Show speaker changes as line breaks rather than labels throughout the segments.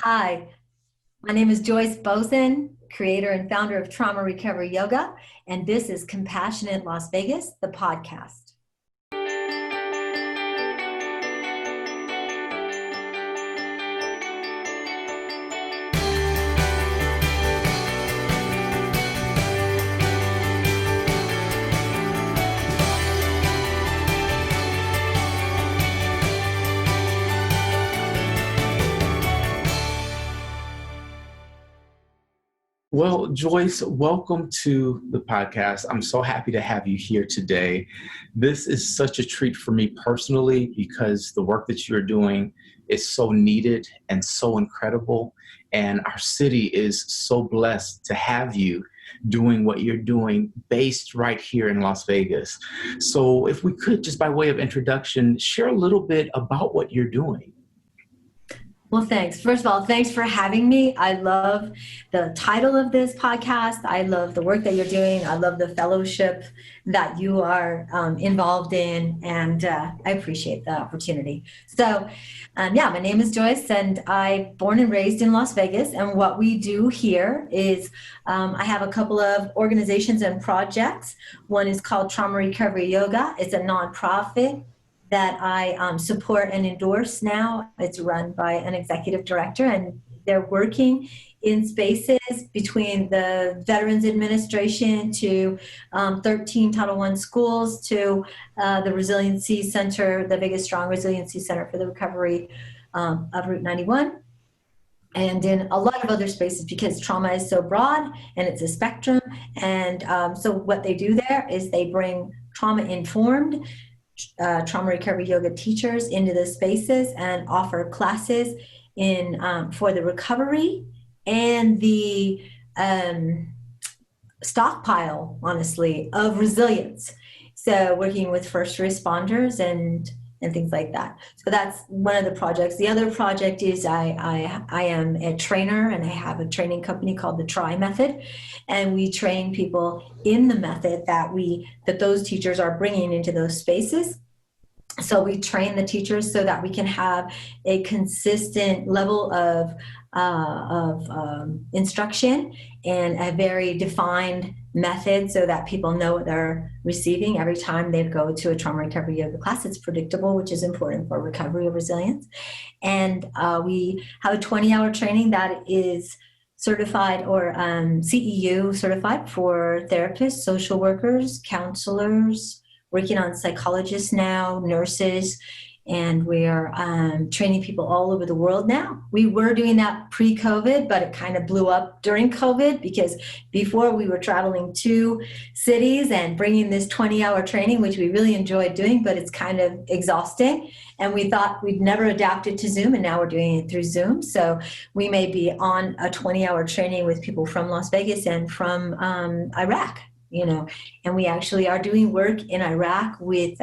Hi, my name is Joyce Bosen, creator and founder of Trauma Recovery Yoga, and this is Compassionate Las Vegas, the podcast.
Well, Joyce, welcome to the podcast. I'm so happy to have you here today. This is such a treat for me personally because the work that you're doing is so needed and so incredible. And our city is so blessed to have you doing what you're doing based right here in Las Vegas. So if we could, just by way of introduction, share a little bit about what you're doing.
Well, thanks. First of all, thanks for having me. I love the title of this podcast. I love the work that you're doing. I love the fellowship that you are involved in, and I appreciate the opportunity. So, my name is Joyce, and I'm born and raised in Las Vegas, and what we do here is I have a couple of organizations and projects. One is called Trauma Recovery Yoga. It's a nonprofit that I support and endorse now. It's run by an executive director, and they're working in spaces between the Veterans Administration to 13 Title I schools to the Resiliency Center, the Vegas Strong Resiliency Center for the Recovery of Route 91, and in a lot of other spaces because trauma is so broad and it's a spectrum. And so what they do there is they bring trauma-informed trauma recovery yoga teachers into the spaces and offer classes in for the recovery and the stockpile, honestly, of resilience. So working with first responders and things like that. So that's one of the projects. The other project is I am a trainer, and I have a training company called the Try Method, and we train people in the method that those teachers are bringing into those spaces. So we train the teachers so that we can have a consistent level of instruction and a very defined method so that people know what they're receiving every time they go to a trauma recovery yoga class. It's predictable, which is important for recovery of resilience. And we have a 20-hour training that is certified or CEU certified for therapists, social workers, counselors, working on psychologists now, nurses, and we're training people all over the world now. We were doing that pre-COVID, but it kind of blew up during COVID because before we were traveling to cities and bringing this 20-hour training, which we really enjoyed doing, but it's kind of exhausting. And we thought we'd never adapted to Zoom, and now we're doing it through Zoom. So we may be on a 20-hour training with people from Las Vegas and from Iraq, and we actually are doing work in Iraq with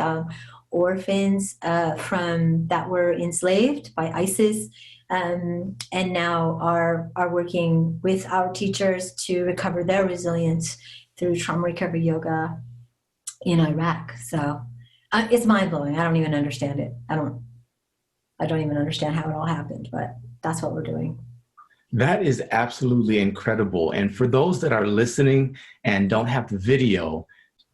orphans from that were enslaved by ISIS, and now are working with our teachers to recover their resilience through trauma recovery yoga in Iraq. So it's mind-blowing. I don't even understand it. I don't even understand how it all happened, but that's what we're doing.
That is absolutely incredible. And for those that are listening and don't have the video,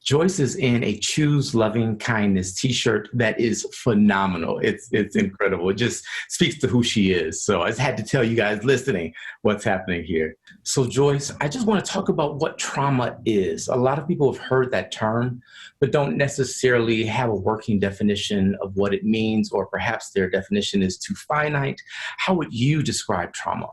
Joyce is in a Choose Loving Kindness t-shirt that is phenomenal. It's incredible. It just speaks to who she is. So I just had to tell you guys listening what's happening here. So Joyce, I just want to talk about what trauma is. A lot of people have heard that term, but don't necessarily have a working definition of what it means, or perhaps their definition is too finite. How would you describe trauma?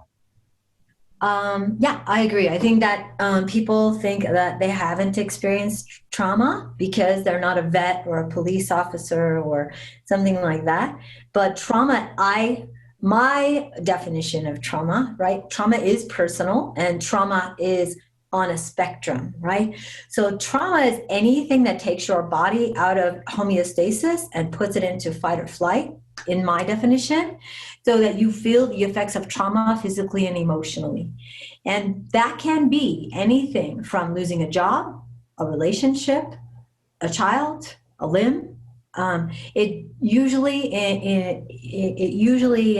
I agree. I think that people think that they haven't experienced trauma because they're not a vet or a police officer or something like that. But trauma, my definition of trauma, right? Trauma is personal, and trauma is on a spectrum, right? So trauma is anything that takes your body out of homeostasis and puts it into fight or flight, in my definition, so that you feel the effects of trauma physically and emotionally. And that can be anything from losing a job, a relationship, a child, a limb, It usually it usually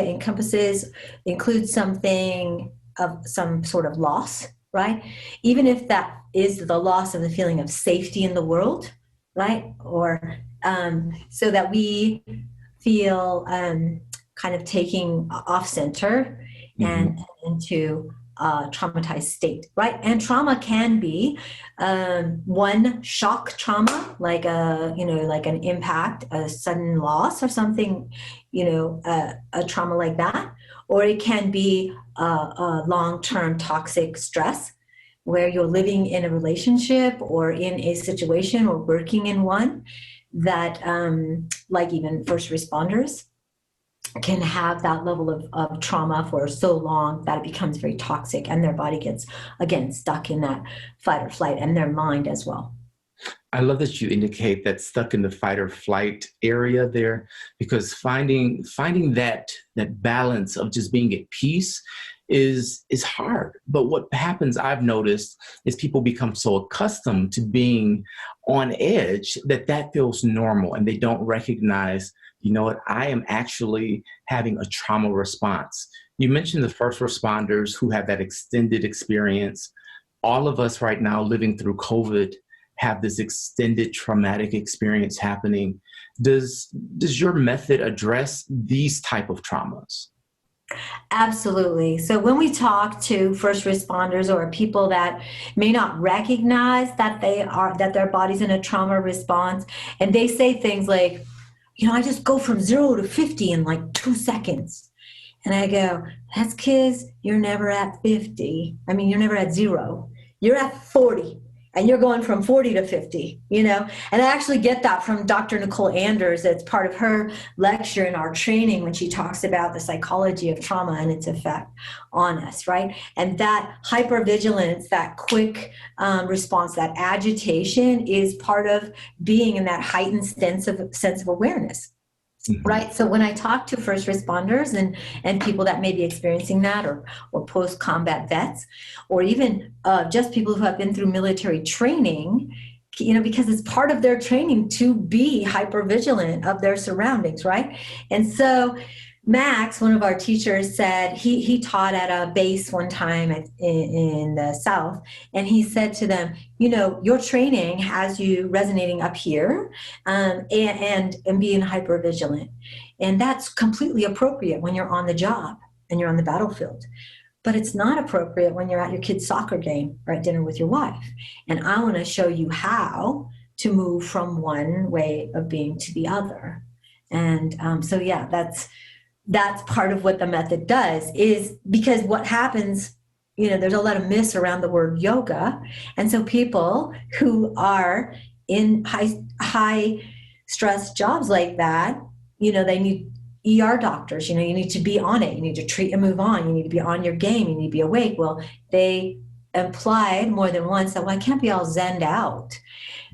includes something of some sort of loss, right? Even if that is the loss of the feeling of safety in the world, right? Or so that we feel kind of taking off center and into a traumatized state, right? And trauma can be one shock trauma, like like an impact, a sudden loss or something, a trauma like that, or it can be a long-term toxic stress where you're living in a relationship or in a situation or working in one that, like even first responders, can have that level of trauma for so long that it becomes very toxic and their body gets, again, stuck in that fight or flight, and their mind as well.
I love that you indicate that stuck in the fight or flight area there, because finding that balance of just being at peace is hard. But what happens, I've noticed, is people become so accustomed to being on edge that feels normal, and they don't recognize, you know what, I am actually having a trauma response. You mentioned the first responders who have that extended experience. All of us right now living through COVID have this extended traumatic experience happening. Does your method address these type of traumas?
Absolutely. So when we talk to first responders or people that may not recognize that their body's in a trauma response, and they say things like, I just go from 0 to 50 in like 2 seconds. And I go, that's because you're never at 50. I mean, you're never at 0. You're at 40. And you're going from 40 to 50, And I actually get that from Dr. Nicole Anders. It's part of her lecture in our training when she talks about the psychology of trauma and its effect on us, right? And that hypervigilance, that quick response, that agitation is part of being in that heightened sense of awareness. Mm-hmm. Right. So when I talk to first responders and people that may be experiencing that, or post-combat vets, or even just people who have been through military training, because it's part of their training to be hypervigilant of their surroundings. Right. And so Max, one of our teachers, said he taught at a base one time in the South, and he said to them, your training has you resonating up here and being hypervigilant. And that's completely appropriate when you're on the job and you're on the battlefield. But it's not appropriate when you're at your kid's soccer game or at dinner with your wife. And I want to show you how to move from one way of being to the other. And so, yeah, that's part of what the method does, is because what happens, there's a lot of myths around the word yoga. And so people who are in high stress jobs like that, they need ER doctors, you need to be on it. You need to treat and move on. You need to be on your game. You need to be awake. Well, they implied more than once that, I can't be all zen'd out.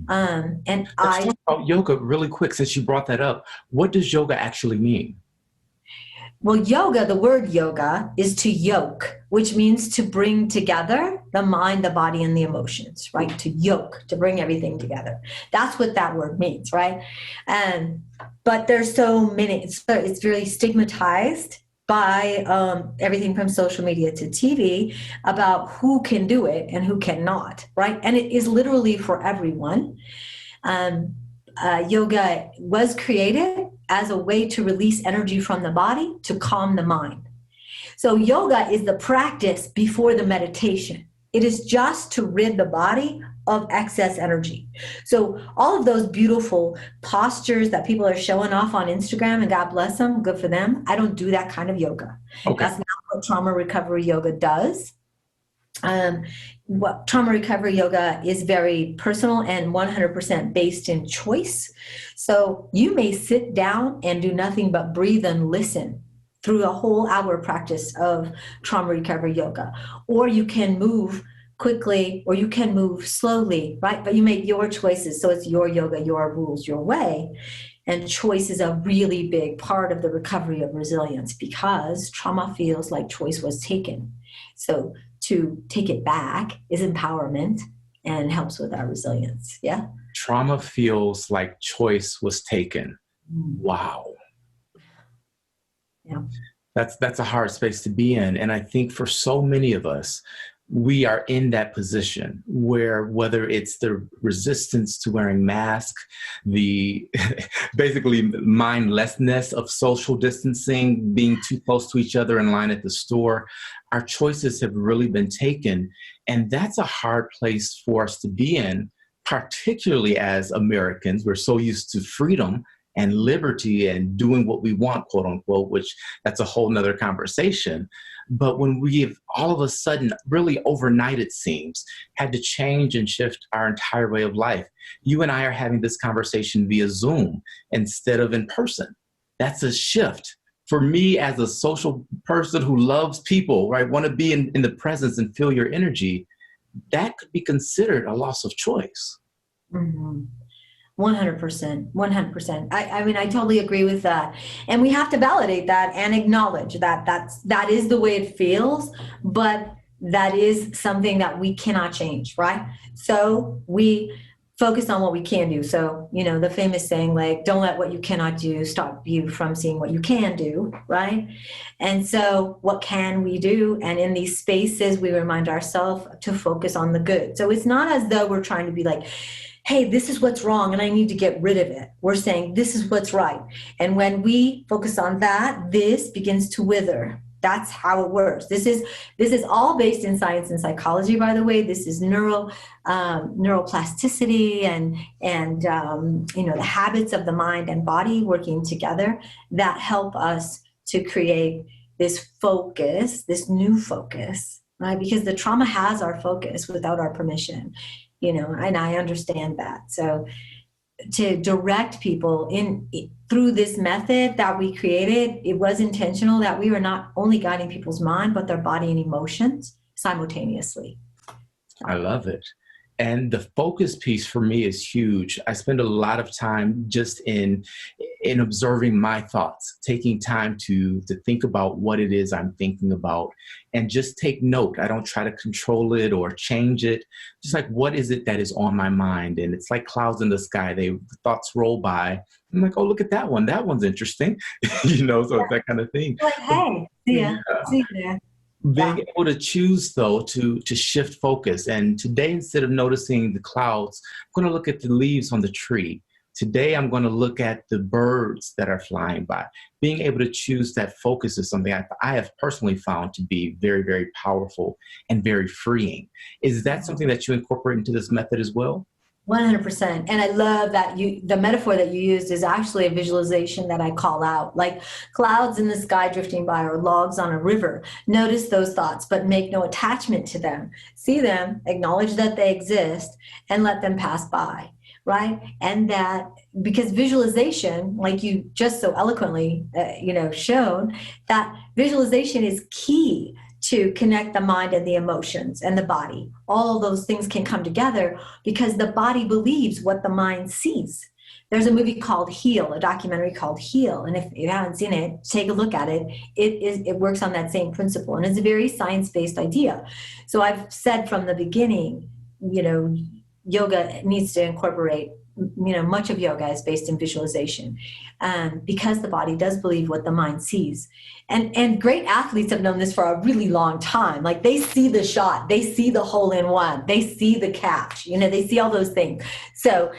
Let's talk about yoga really quick, since you brought that up. What does yoga actually mean?
Well, yoga, the word yoga, is to yoke, which means to bring together the mind, the body, and the emotions, right? To yoke, to bring everything together. That's what that word means, right? But there's so many, it's really stigmatized by everything from social media to TV about who can do it and who cannot, right? And it is literally for everyone. Yoga was created as a way to release energy from the body to calm the mind. So yoga is the practice before the meditation. It is just to rid the body of excess energy. So all of those beautiful postures that people are showing off on Instagram, and God bless them, good for them. I don't do that kind of yoga. Okay. That's not what trauma recovery yoga does. What trauma recovery yoga is very personal and 100% based in choice. So you may sit down and do nothing but breathe and listen through a whole hour practice of trauma recovery yoga, or you can move quickly, or you can move slowly, right? But you make your choices. So it's your yoga, your rules, your way. And choice is a really big part of the recovery of resilience, because trauma feels like choice was taken. So to take it back is empowerment and helps with our resilience. Yeah.
trauma feels like choice was taken. Wow.
Yeah.
That's a hard space to be in. And I think for so many of us, we are in that position where whether it's the resistance to wearing masks, the basically mindlessness of social distancing, being too close to each other in line at the store, our choices have really been taken. And that's a hard place for us to be in, particularly as Americans. We're so used to freedom and liberty and doing what we want, quote unquote, which that's a whole nother conversation. But when we've all of a sudden, really overnight, it seems, had to change and shift our entire way of life. You and I are having this conversation via Zoom instead of in person. That's a shift. For me, as a social person who loves people, right, want to be in the presence and feel your energy, that could be considered a loss of choice.
Mm-hmm. 100%, 100%. I mean, I totally agree with that. And we have to validate that and acknowledge that that is the way it feels, but that is something that we cannot change, right? So we focus on what we can do. So, you know, the famous saying, like, don't let what you cannot do stop you from seeing what you can do, right? And so what can we do? And in these spaces, we remind ourselves to focus on the good. So it's not as though we're trying to be like, hey, this is what's wrong and I need to get rid of it. We're saying this is what's right. And when we focus on that, this begins to wither. That's how it works. This is all based in science and psychology, by the way. This is neuroplasticity and you know, the habits of the mind and body working together that help us to create this focus, this new focus, right? Because the trauma has our focus without our permission. You know, and I understand that. So to direct people through this method that we created, it was intentional that we were not only guiding people's mind, but their body and emotions simultaneously.
I love it. And the focus piece for me is huge. I spend a lot of time just in observing my thoughts, taking time to think about what it is I'm thinking about and just take note. I don't try to control it or change it. Just like, what is it that is on my mind? And it's like clouds in the sky. The thoughts roll by. I'm like, oh, look at that one. That one's interesting. You know, so it's that kind of thing.
Like, hey, see ya. See you there.
Being able to choose, though, to shift focus. And today, instead of noticing the clouds, I'm going to look at the leaves on the tree. Today, I'm going to look at the birds that are flying by. Being able to choose that focus is something I have personally found to be very, very powerful and very freeing. Is that something that you incorporate into this method as well?
100%. And I love that the metaphor that you used is actually a visualization that I call out, like clouds in the sky drifting by or logs on a river. Notice those thoughts, but make no attachment to them. See them, acknowledge that they exist, and let them pass by, right? And that, because visualization, like you just so eloquently, shown, that visualization is key to connect the mind and the emotions and the body. All of those things can come together because the body believes what the mind sees. There's a movie called Heal, a documentary called Heal. And if you haven't seen it, take a look at it. It works on that same principle. And it's a very science-based idea. So I've said from the beginning, yoga needs to incorporate, much of yoga is based in visualization, because the body does believe what the mind sees. And great athletes have known this for a really long time. Like, they see the shot, they see the hole in one, they see the catch, they see all those things. So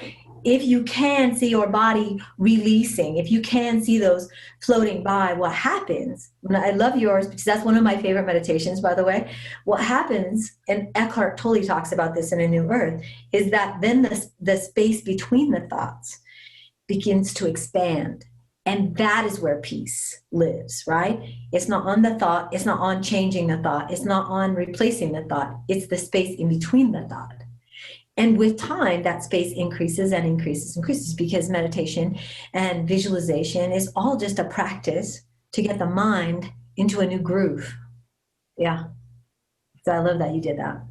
if you can see your body releasing, if you can see those floating by, what happens, and I love yours because that's one of my favorite meditations, by the way, what happens, and Eckhart Tolle talks about this in A New Earth, is that then the space between the thoughts begins to expand. And that is where peace lives, right? It's not on the thought, it's not on changing the thought, it's not on replacing the thought, it's the space in between the thought. And with time, that space increases and increases because meditation and visualization is all just a practice to get the mind into a new groove. Yeah. So I love that you did that.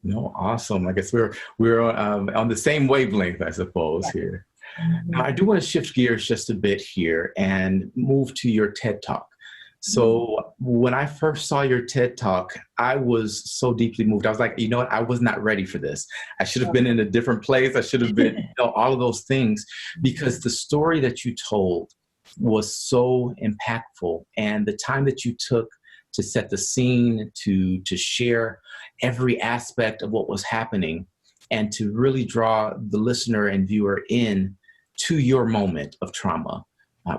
No, awesome. I guess we're on the same wavelength, I suppose, here. Mm-hmm. Now, I do want to shift gears just a bit here and move to your TED Talk. So when I first saw your TED Talk, I was so deeply moved. I was like, you know what? I was not ready for this. I should have been in a different place. I should have been, all of those things, because the story that you told was so impactful. And the time that you took to set the scene, to share every aspect of what was happening, and to really draw the listener and viewer in to your moment of trauma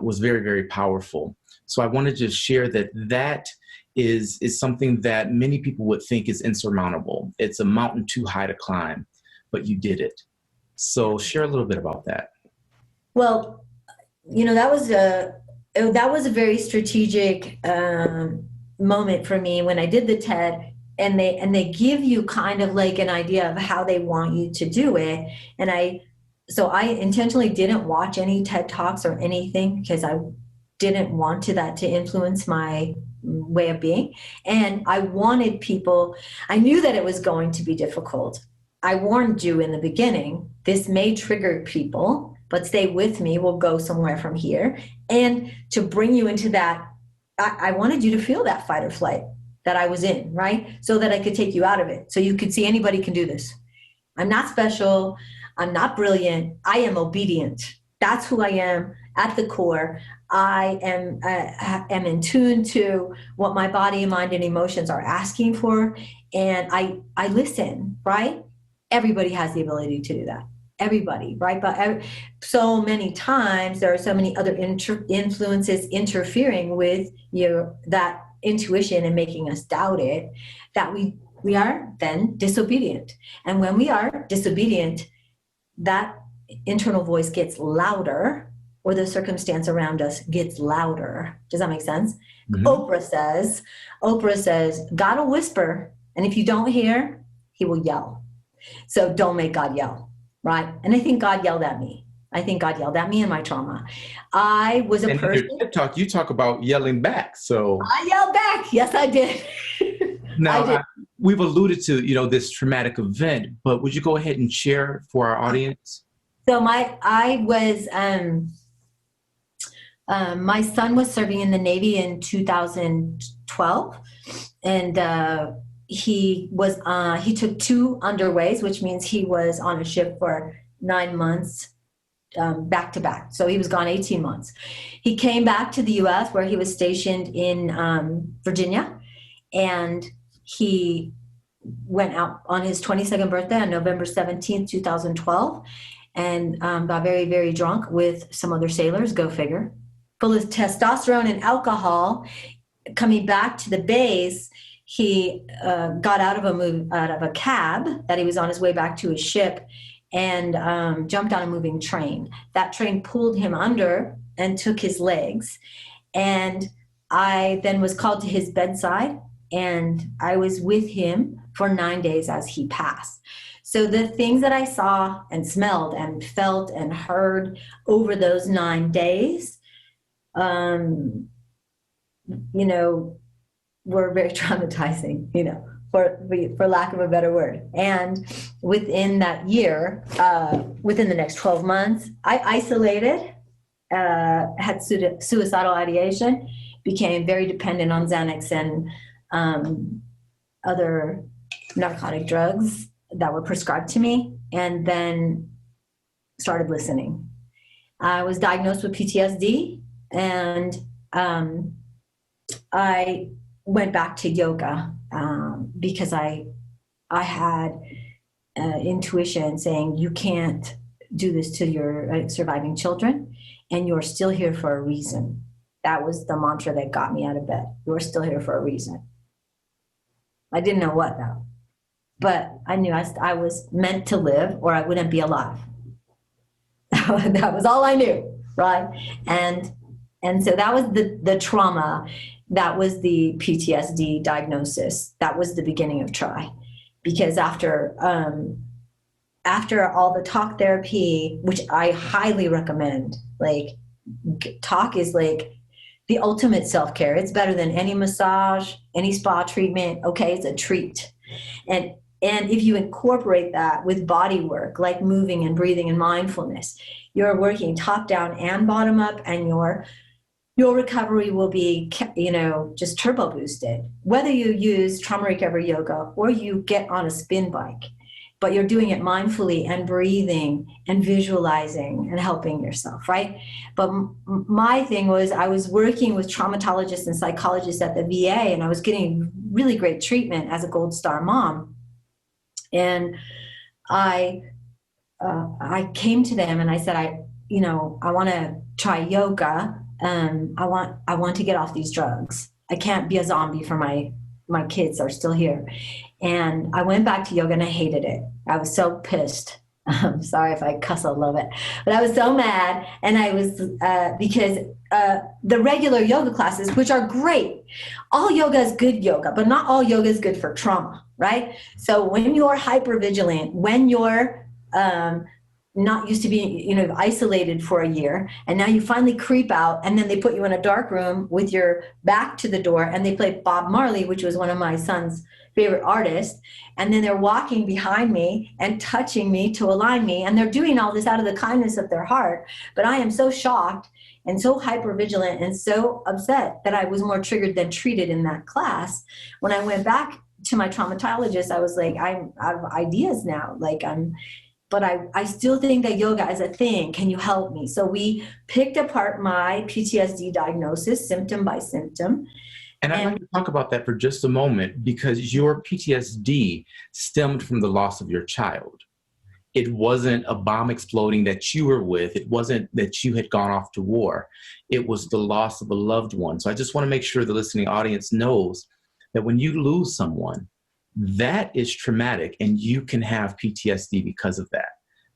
was very, very powerful. So I wanted to share that is something that many people would think is insurmountable. It's a mountain too high to climb, but you did it. So share a little bit about that.
Well, that was a very strategic moment for me when I did the TED, and they give you kind of like an idea of how they want you to do it. And I intentionally didn't watch any TED Talks or anything, because I didn't want that to influence my way of being. And I wanted people, I knew that it was going to be difficult. I warned you in the beginning, this may trigger people, but stay with me, we'll go somewhere from here. And to bring you into that, I wanted you to feel that fight or flight that I was in, right? So that I could take you out of it. So you could see anybody can do this. I'm not special. I'm not brilliant. I am obedient. That's who I am at the core. I am in tune to what my body, mind, and emotions are asking for. And I listen, right? Everybody has the ability to do that. Everybody, right? But so many times there are so many other influences interfering with that intuition and making us doubt it, that we are then disobedient. And when we are disobedient, that internal voice gets louder, or the circumstance around us gets louder. Does that make sense? Mm-hmm. Oprah says, God will whisper, and if you don't hear, he will yell. So don't make God yell, right? And I think God yelled at me. In my trauma. I was a person. In your
TED Talk, you talk about yelling back. So
I yelled back. Yes, I did.
Now, we've alluded to, this traumatic event, but would you go ahead and share for our audience?
So my son was serving in the Navy in 2012, and he took 2 underways, which means he was on a ship for 9 months, back to back. So he was gone 18 months. He came back to the U.S. where he was stationed in Virginia, and he went out on his 22nd birthday on November 17th, 2012, and got very, very drunk with some other sailors, go figure, full of testosterone and alcohol. Coming back to the base, he got out of a cab that he was on his way back to his ship, and jumped on a moving train. That train pulled him under and took his legs. And I then was called to his bedside, and I was with him for 9 days as he passed. So the things that I saw and smelled and felt and heard over those 9 days, were very traumatizing, for lack of a better word. And within that year, within the next 12 months, I isolated, had suicidal ideation, became very dependent on Xanax and other narcotic drugs that were prescribed to me, and then started listening. I was diagnosed with PTSD, and I went back to yoga because I had intuition saying, you can't do this to your surviving children, and you're still here for a reason. That was the mantra that got me out of bed. You're still here for a reason. I didn't know what though, but I knew I was meant to live, or I wouldn't be alive. That was all I knew, right? And so that was the trauma. That was the PTSD diagnosis. That was the beginning of Try. Because after all the talk therapy, which I highly recommend, talk is the ultimate self-care. It's better than any massage, any spa treatment. Okay, it's a treat. And if you incorporate that with body work, like moving and breathing and mindfulness, you're working top down and bottom up, and you're your recovery will be, just turbo boosted. Whether you use trauma recovery yoga or you get on a spin bike, but you're doing it mindfully and breathing and visualizing and helping yourself, right? But my thing was, I was working with traumatologists and psychologists at the VA, and I was getting really great treatment as a Gold Star mom. And I came to them and I said, I want to try yoga. I want to get off these drugs. I can't be a zombie for my kids are still here. And I went back to yoga and I hated it. I was so pissed. I'm sorry if I cuss a little bit, but I was so mad. And I was, because the regular yoga classes, which are great, all yoga is good yoga, but not all yoga is good for trauma, right? So when you're hypervigilant, when you're not used to being, isolated for a year, and now you finally creep out, and then they put you in a dark room with your back to the door, and they play Bob Marley, which was one of my son's favorite artists, and then they're walking behind me and touching me to align me, and they're doing all this out of the kindness of their heart. But I am so shocked and so hypervigilant and so upset that I was more triggered than treated in that class. When I went back to my traumatologist, I was like, I have ideas now. But I still think that yoga is a thing. Can you help me? So we picked apart my PTSD diagnosis, symptom by symptom.
And I'd like to talk about that for just a moment, because your PTSD stemmed from the loss of your child. It wasn't a bomb exploding that you were with. It wasn't that you had gone off to war. It was the loss of a loved one. So I just want to make sure the listening audience knows that when you lose someone, that is traumatic, and you can have PTSD because of that.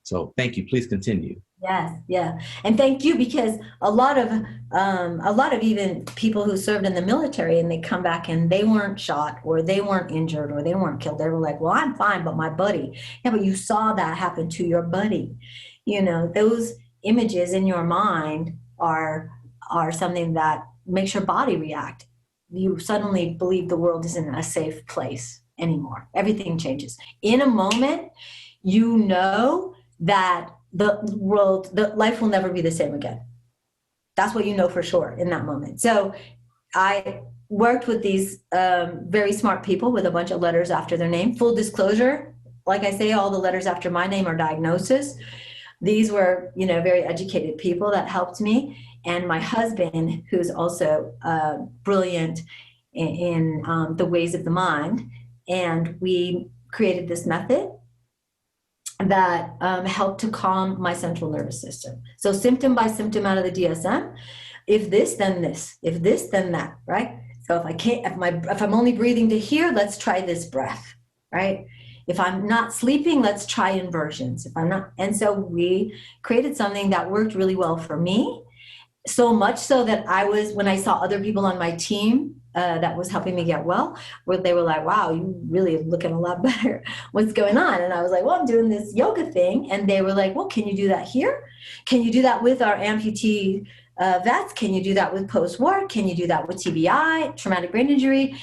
So thank you. Please continue.
Yes, yeah. And thank you, because a lot of even people who served in the military and they come back and they weren't shot or they weren't injured or they weren't killed. They were like, well, I'm fine, but my buddy. Yeah, but you saw that happen to your buddy. Those images in your mind are something that makes your body react. You suddenly believe the world isn't a safe place anymore. Everything changes. In a moment, that the life will never be the same again. That's what you know for sure in that moment. So I worked with these very smart people with a bunch of letters after their name. Full disclosure, like I say, all the letters after my name are diagnosis. These were, very educated people that helped me. And my husband, who's also brilliant in the ways of the mind. And we created this method that helped to calm my central nervous system. So symptom by symptom out of the DSM. If this, then this. If this, then that, right? So if I'm only breathing to here, let's try this breath, right? If I'm not sleeping, let's try inversions. And so we created something that worked really well for me. So much so that when I saw other people on my team that was helping me get well, where they were like, wow, you really are looking a lot better. What's going on? And I was like, well, I'm doing this yoga thing. And they were like, well, can you do that here? Can you do that with our amputee vets? Can you do that with post-war? Can you do that with TBI, traumatic brain injury?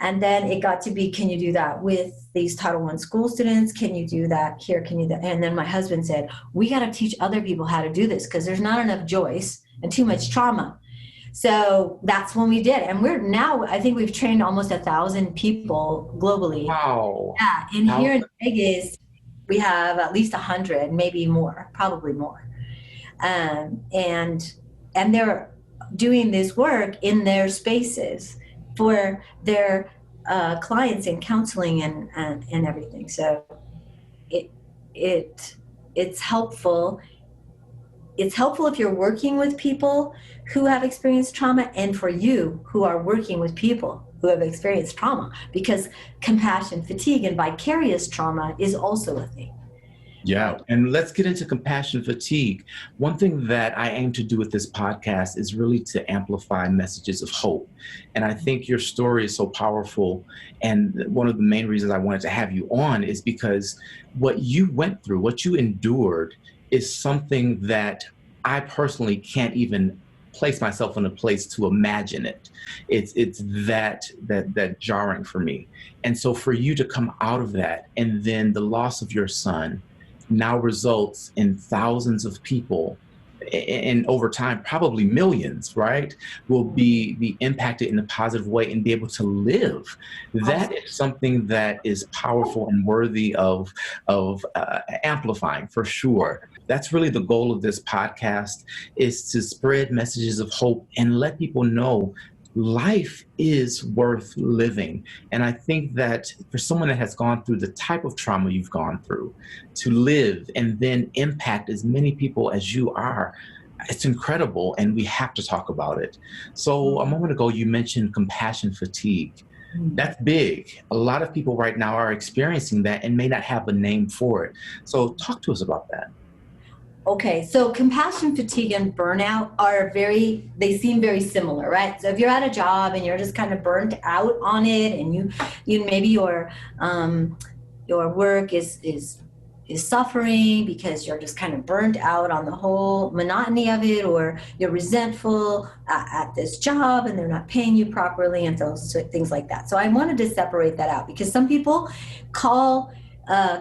And then it got to be, can you do that with these Title I school students? Can you do that here? Can you do that? And then my husband said, we got to teach other people how to do this because there's not enough Joyce and too much trauma. So that's when we did. And I think we've trained almost 1,000 people globally.
Wow.
Yeah. And here in Vegas, we have at least 100, maybe more, probably more. And they're doing this work in their spaces for their clients in counseling and everything. So it's helpful. It's helpful if you're working with people who have experienced trauma, and for you who are working with people who have experienced trauma, because compassion fatigue and vicarious trauma is also a thing.
Yeah, and let's get into compassion fatigue. One thing that I aim to do with this podcast is really to amplify messages of hope. And I think your story is so powerful. And one of the main reasons I wanted to have you on is because what you went through, what you endured, is something that I personally can't even place myself in a place to imagine it. It's that jarring for me. And so for you to come out of that, and then the loss of your son now results in thousands of people and over time, probably millions, right, will be impacted in a positive way and be able to live. That is something that is powerful and worthy of amplifying for sure. That's really the goal of this podcast, is to spread messages of hope and let people know life is worth living. And I think that for someone that has gone through the type of trauma you've gone through, to live and then impact as many people as you are, it's incredible, and we have to talk about it. So a moment ago, you mentioned compassion fatigue. That's big. A lot of people right now are experiencing that and may not have a name for it. So talk to us about that.
Okay, so compassion fatigue and burnout they seem very similar, right? So if you're at a job and you're just kind of burnt out on it, and you maybe your work is suffering because you're just kind of burnt out on the whole monotony of it, or you're resentful at this job and they're not paying you properly, and those things like that. So I wanted to separate that out, because some people call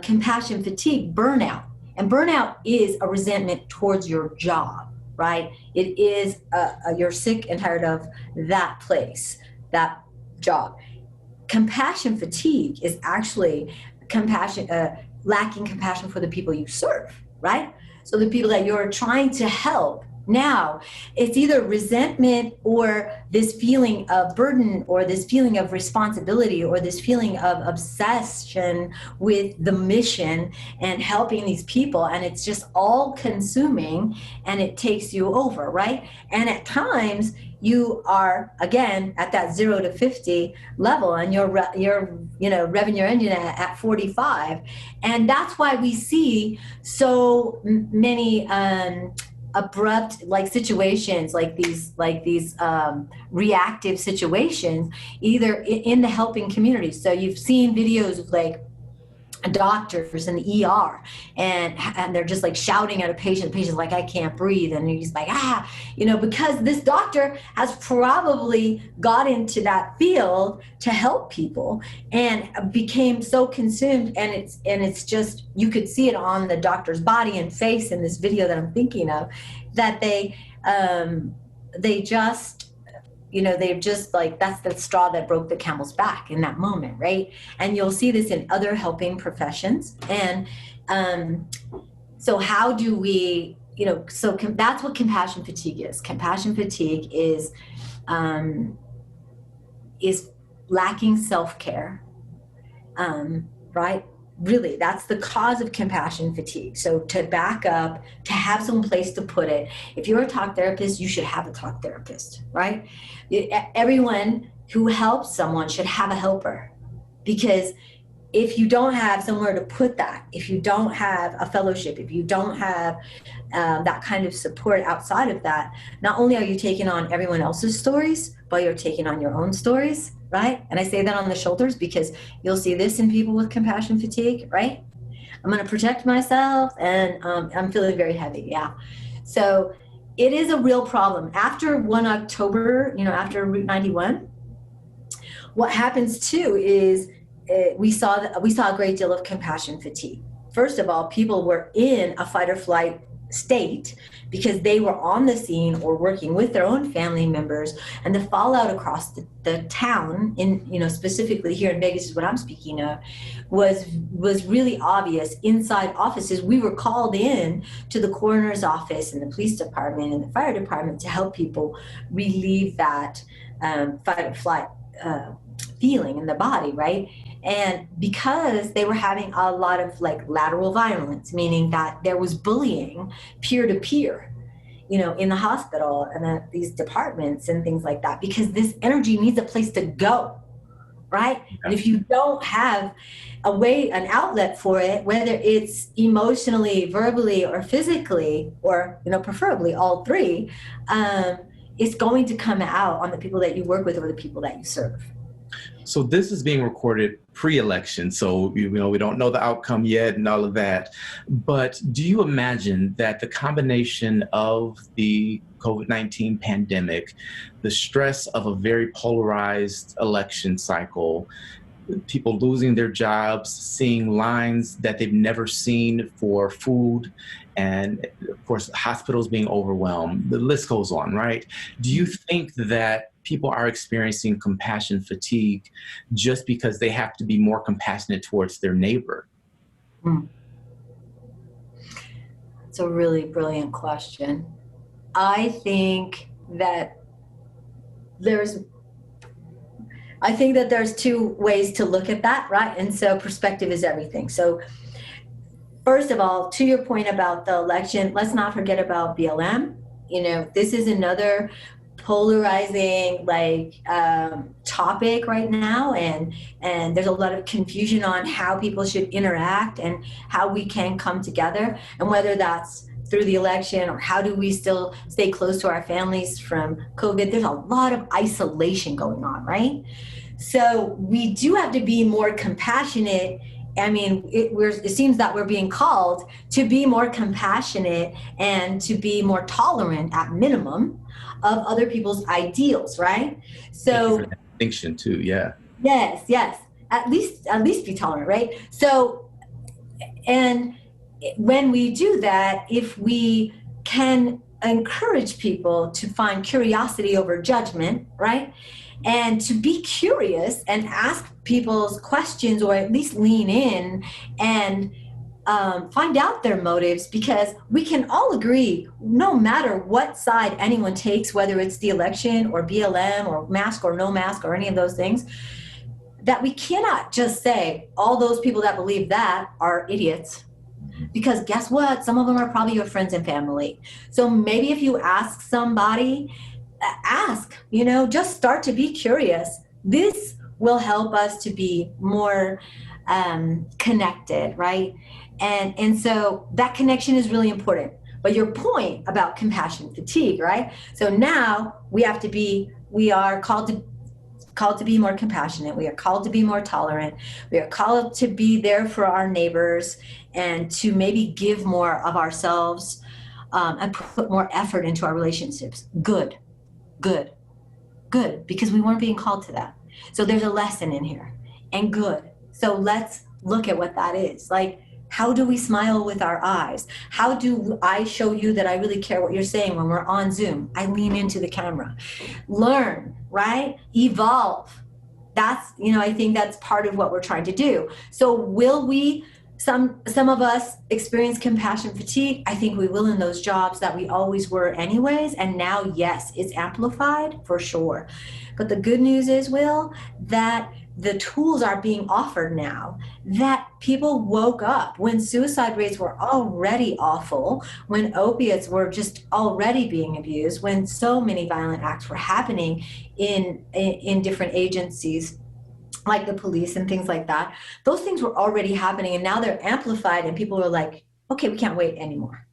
compassion fatigue burnout. And burnout is a resentment towards your job, right? It is you're sick and tired of that place, that job. Compassion fatigue is actually lacking compassion for the people you serve, right? So the people that you're trying to help. Now, it's either resentment or this feeling of burden, or this feeling of responsibility, or this feeling of obsession with the mission and helping these people. And it's just all consuming, and it takes you over, right? And at times you are, again, at that 0 to 50 level, and you're revving your engine at 45. And that's why we see so many abrupt situations like these reactive situations, either in the helping community. So you've seen videos of doctors in the ER, and they're just shouting at a patient. The patient's like, I can't breathe, and he's like, because this doctor has probably got into that field to help people and became so consumed, and it's just, you could see it on the doctor's body and face in this video that I'm thinking of, that they just they're just that's the straw that broke the camel's back in that moment, right? And you'll see this in other helping professions. And so how do we, that's what compassion fatigue is. Compassion fatigue is lacking self-care, right? Really, that's the cause of compassion fatigue. So to back up, to have some place to put it, if you're a talk therapist, you should have a talk therapist, right? Everyone who helps someone should have a helper, because if you don't have somewhere to put that, if you don't have a fellowship, if you don't have that kind of support outside of that, not only are you taking on everyone else's stories, but you're taking on your own stories, right? And I say that on the shoulders because you'll see this in people with compassion fatigue, right? I'm going to protect myself, and I'm feeling very heavy, yeah. So it is a real problem. After 1 October, after Route 91, what happens too is we saw a great deal of compassion fatigue. First of all, people were in a fight or flight state because they were on the scene or working with their own family members, and the fallout across the town, specifically here in Vegas is what I'm speaking of, was really obvious. Inside offices, we were called in to the coroner's office and the police department and the fire department to help people relieve that fight or flight feeling in the body, right? And because they were having a lot of lateral violence, meaning that there was bullying peer to peer, in the hospital and at these departments and things like that, because this energy needs a place to go, right? And if you don't have an outlet for it, whether it's emotionally, verbally, or physically, or, preferably all three, it's going to come out on the people that you work with or the people that you serve.
So this is being recorded pre-election, so we don't know the outcome yet and all of that. But do you imagine that the combination of the COVID-19 pandemic, the stress of a very polarized election cycle, people losing their jobs, seeing lines that they've never seen for food, and of course, hospitals being overwhelmed. The list goes on, right? Do you think that people are experiencing compassion fatigue just because they have to be more compassionate towards their neighbor?
It's a really brilliant question. I think that there's two ways to look at that, right? And so perspective is everything. So first of all, to your point about the election, let's not forget about BLM. This is another polarizing topic right now, and there's a lot of confusion on how people should interact and how we can come together, and whether that's through the election or how do we still stay close to our families from COVID. There's a lot of isolation going on, right? So we do have to be more compassionate. I mean, it seems that we're being called to be more compassionate and to be more tolerant at minimum of other people's ideals, right? So
thank you for that distinction too. Yeah.
Yes. At least be tolerant, right? So, and when we do that, if we can encourage people to find curiosity over judgment, right? And to be curious and ask people's questions, or at least lean in and find out their motives, because we can all agree, no matter what side anyone takes, whether it's the election or BLM or mask or no mask or any of those things, that we cannot just say all those people that believe that are idiots. Because guess what? Some of them are probably your friends and family. So maybe if you ask somebody, just start to be curious. This will help us to be more connected, right? And so that connection is really important. But your point about compassion fatigue, right? So now we are called to be more compassionate. We are called to be more tolerant. We are called to be there for our neighbors and to maybe give more of ourselves and put more effort into our relationships. Good, because we weren't being called to that. So there's a lesson in here, and good. So let's look at what that is. Like, how do we smile with our eyes? How do I show you that I really care what you're saying when we're on Zoom? I lean into the camera. Learn, right? Evolve. I think that's part of what we're trying to do. So will we, some of us experience compassion fatigue? I think we will in those jobs that we always were anyways. And now, yes, it's amplified for sure. But the good news is, Will, that the tools are being offered now, that people woke up when suicide rates were already awful, when opiates were just already being abused, when so many violent acts were happening in different agencies like the police and things like that. Those things were already happening, and now they're amplified, and people are like, okay, we can't wait anymore.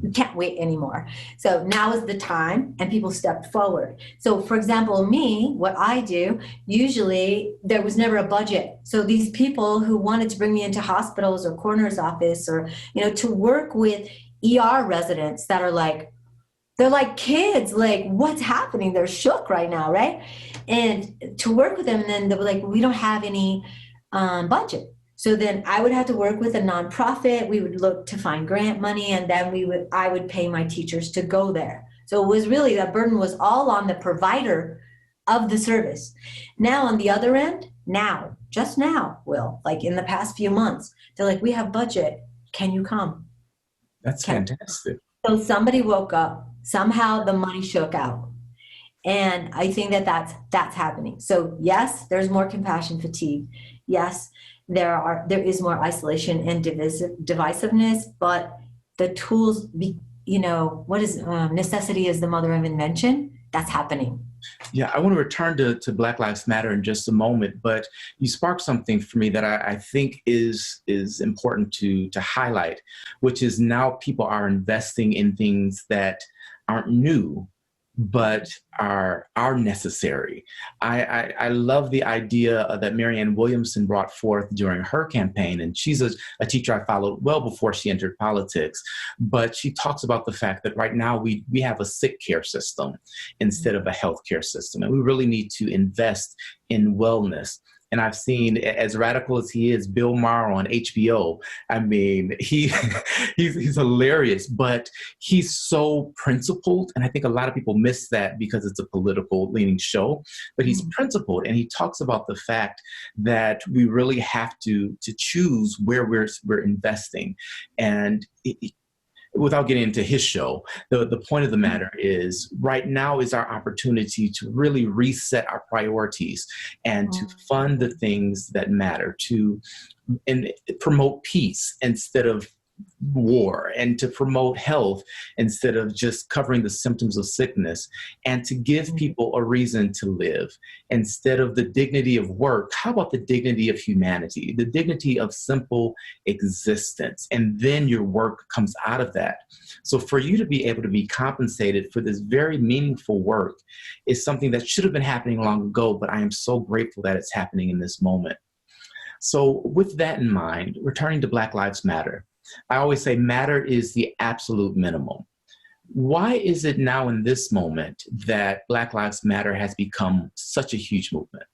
We can't wait anymore. So now is the time, and people stepped forward. So for example, me, what I do, usually there was never a budget. So these people who wanted to bring me into hospitals or coroner's office, or, to work with ER residents that are like, they're like kids, like, what's happening? They're shook right now, right? And to work with them, and then they were like, we don't have any budget. So then I would have to work with a nonprofit. We would look to find grant money, and then I would pay my teachers to go there. So it was really, that burden was all on the provider of the service. Now on the other end, just now, Will, like in the past few months, they're like, we have budget. Can you come?
That's fantastic.
So somebody woke up. Somehow the money shook out. And I think that that's happening. So yes, there's more compassion fatigue. Yes, there is more isolation and divisiveness, but the tools, what is necessity is the mother of invention. That's happening.
Yeah, I want to return to Black Lives Matter in just a moment, but you sparked something for me that I think is important to highlight, which is now people are investing in things that aren't new, but are necessary. I love the idea that Marianne Williamson brought forth during her campaign, and she's a teacher I followed well before she entered politics, but she talks about the fact that right now we have a sick care system instead of a health care system, and we really need to invest in wellness. And I've seen, as radical as he is, Bill Maher on HBO. I mean, he's hilarious, but he's so principled. And I think a lot of people miss that because it's a political leaning show, but he's principled. And he talks about the fact that we really have to choose where we're investing. And without getting into his show, the point of the matter is right now is our opportunity to really reset our priorities and to fund the things that matter, and promote peace instead of war, and to promote health instead of just covering the symptoms of sickness, and to give people a reason to live instead of the dignity of work. How about the dignity of humanity, the dignity of simple existence? And then your work comes out of that. So for you to be able to be compensated for this very meaningful work is something that should have been happening long ago, but I am so grateful that it's happening in this moment. So with that in mind, returning to Black Lives Matter, I always say matter is the absolute minimum. Why is it now in this moment that Black Lives Matter has become such a huge movement?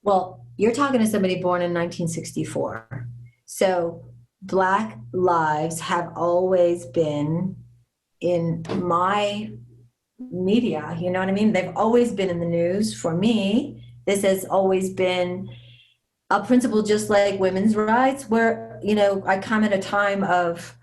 Well, you're talking to somebody born in 1964. So Black lives have always been in my media, you know what I mean? They've always been in the news. For me, this has always been a principle, just like women's rights, where, you know, I come at a time of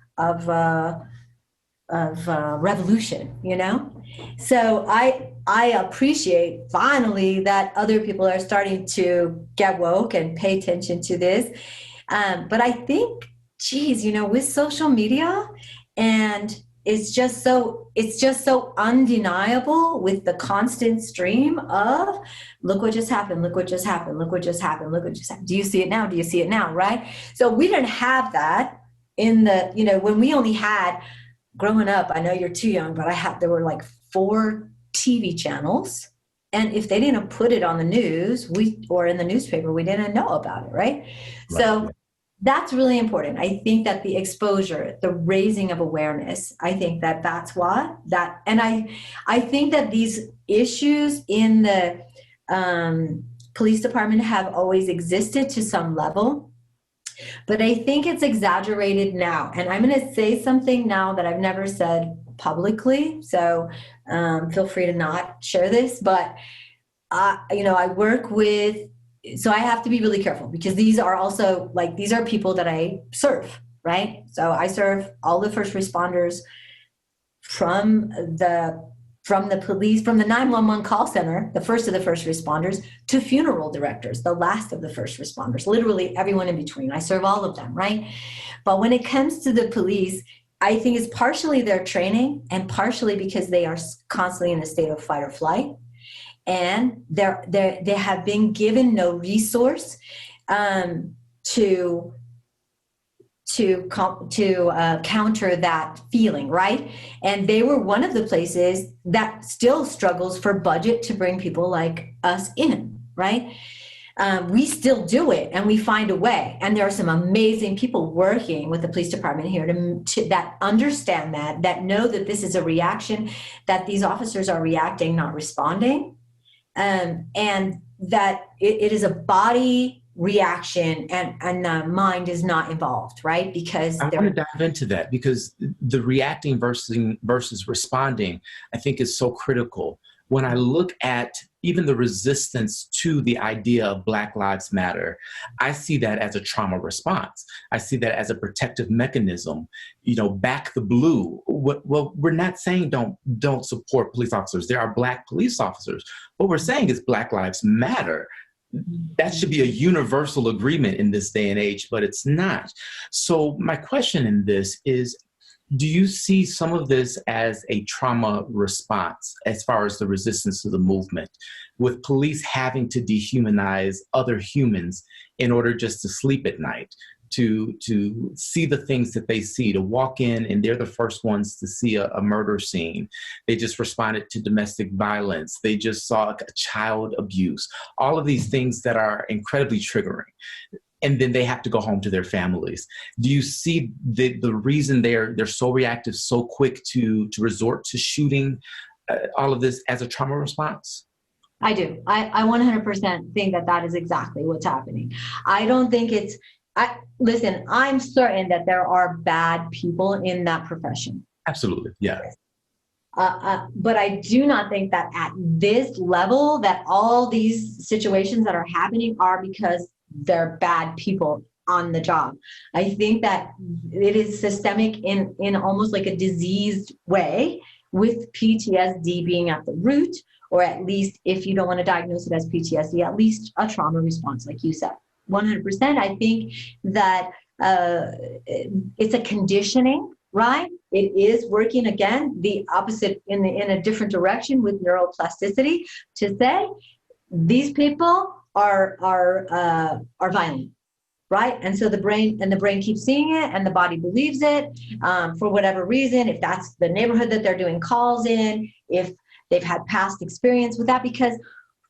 revolution, you know? So I appreciate finally that other people are starting to get woke and pay attention to this. But I think, geez, you know, with social media, and it's just so undeniable with the constant stream of look what just happened, look what just happened, look what just happened, look what just happened. Do you see it now? Do you see it now? Right? So we didn't have that in the, you know, when we only had, growing up, I know you're too young, but there were like 4 TV channels. And if they didn't put it on the news, or in the newspaper, we didn't know about it, right? So that's really important. I think that the exposure, the raising of awareness, I think that that's why that, and I think that these issues in the police department have always existed to some level, but I think it's exaggerated now. And I'm going to say something now that I've never said publicly, so feel free to not share this, but you know, I work with, so I have to be really careful because these are also like, these are people that I serve, right? So I serve all the first responders from the police, from the 911 call center, the first of the first responders, to funeral directors, the last of the first responders, literally everyone in between. I serve all of them, right? But when it comes to the police, I think it's partially their training and partially because they are constantly in a state of fight or flight. And they have been given no resource to counter that feeling, right? And they were one of the places that still struggles for budget to bring people like us in, right? We still do it and we find a way. And there are some amazing people working with the police department here that understand that know that this is a reaction, that these officers are reacting, not responding. And that it is a body reaction and the mind is not involved, right? Because
I want to dive into that because the reacting versus responding, I think is so critical. When I look at even the resistance to the idea of Black Lives Matter, I see that as a trauma response. I see that as a protective mechanism. You know, back the blue. Well, we're not saying don't support police officers. There are Black police officers. What we're saying is Black Lives Matter. That should be a universal agreement in this day and age, but it's not. So my question in this is, do you see some of this as a trauma response as far as the resistance to the movement, with police having to dehumanize other humans in order just to sleep at night, to see the things that they see, to walk in and they're the first ones to see a murder scene. They just responded to domestic violence. They just saw a child abuse, all of these things that are incredibly triggering. And then they have to go home to their families. Do you see the reason they're so reactive, so quick to resort to shooting all of this as a trauma response?
I do. I 100% think that that is exactly what's happening. I don't think it's, listen, I'm certain that there are bad people in that profession.
Absolutely. Yeah.
But I do not think that at this level that all these situations that are happening are because they're bad people on the job. I think that it is systemic in almost like a diseased way, with PTSD being at the root, or at least if you don't want to diagnose it as PTSD, at least a trauma response, like you said. 100%. I think that it's a conditioning, right? It is working again the opposite in a different direction with neuroplasticity to say these people are violent, right? And so the brain keeps seeing it, and the body believes it for whatever reason. If that's the neighborhood that they're doing calls in, if they've had past experience with that, because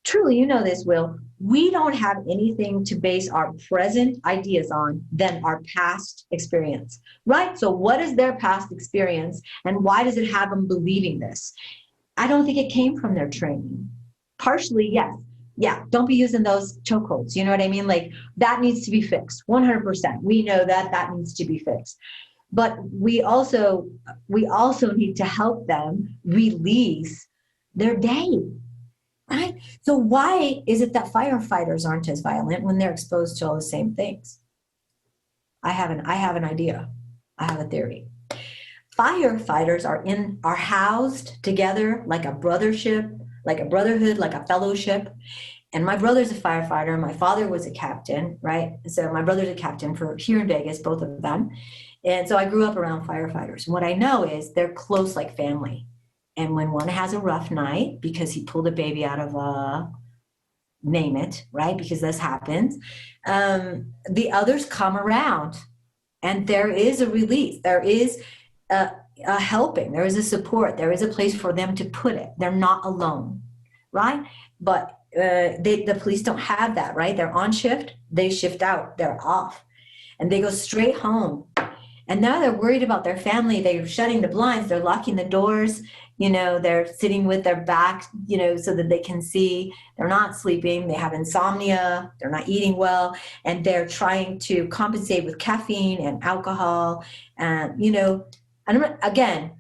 truly, you know this, Will, we don't have anything to base our present ideas on than our past experience, right? So what is their past experience, and why does it have them believing this? I don't think it came from their training. Partially, yes. Yeah, don't be using those chokeholds. You know what I mean? Like, that needs to be fixed. 100%. We know that that needs to be fixed. But we also need to help them release their day. Right? So why is it that firefighters aren't as violent when they're exposed to all the same things? I have an idea. I have a theory. Firefighters are housed together like a brothership, like a brotherhood, like a fellowship. And my brother's a firefighter. My father was a captain, right? So my brother's a captain for here in Vegas, both of them. And so I grew up around firefighters. And what I know is they're close like family. And when one has a rough night because he pulled a baby out of name it, right? Because this happens. The others come around, and there is a release. There is a helping. There is a support. There is a place for them to put it. They're not alone, right? But the police don't have that, right? They're on shift. They shift out. They're off. And they go straight home. And now they're worried about their family. They're shutting the blinds. They're locking the doors. You know, they're sitting with their back, you know, so that they can see. They're not sleeping. They have insomnia. They're not eating well. And they're trying to compensate with caffeine and alcohol. And, you know, and again,